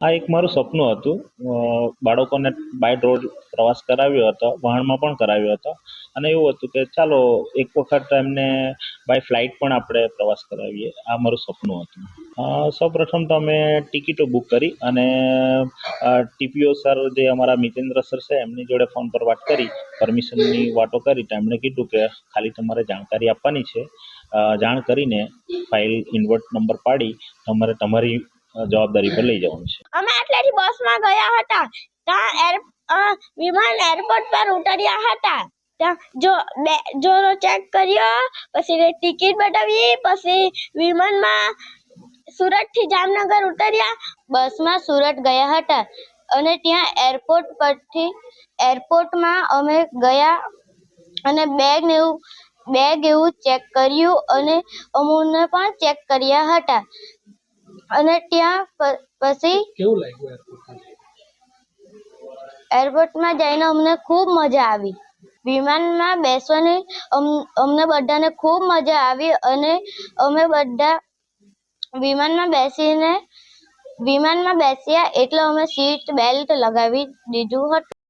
આ એક મારું સપનું હતું. બાળકોને બાય રોડ પ્રવાસ કરાવ્યો હતો, વહાણમાં પણ કરાવ્યો હતો. અને એવું હતું કે ચાલો એક વખત એમને બાય ફ્લાઇટ પણ આપણે પ્રવાસ કરાવીએ. આ મારું સપનું હતું. સૌપ્રથમ તો અમે ટિકિટો બુક કરી અને ટીપીઓ સર જે અમારા મિતેન્દ્ર સર છે એમની જોડે ફોન પર વાત કરી, પરમિશનની વાતો કરી તો એમણે કીધું કે ખાલી તમારે જાણકારી આપવાની છે. જાણ કરીને ફાઇલ ઇન્વર્ટ નંબર પાડી તમારે તમારી જવાબદારી પર લઈ જવાનું છે. અમે એટલેથી બસમાં ગયા હતા. ત્યાં વિમાન એરપોર્ટ પર ઉતર્યા હતા. ત્યાં જોરો ચેક કર્યો, પછી ટિકિટ બતાવી, પછી વિમાનમાં સુરતથી જામનગર ઉતર્યા. બસમાં સુરત ગયા હતા અને ત્યાં એરપોર્ટમાં અમે ગયા અને બેગ એવું ચેક કર્યું અને અમુને પણ ચેક કર્યા હતા. અને ત્યાં પછી કેવું લાગ્યું એરપોર્ટમાં જઈને અમને ખૂબ મજા આવી. વિમાનમાં બેસવાની અમને બધાને ખૂબ મજા આવી અને અમે બધા વિમાનમાં બેસ્યા એટલે અમે સીટ બેલ્ટ લગાવી દીધું હતું.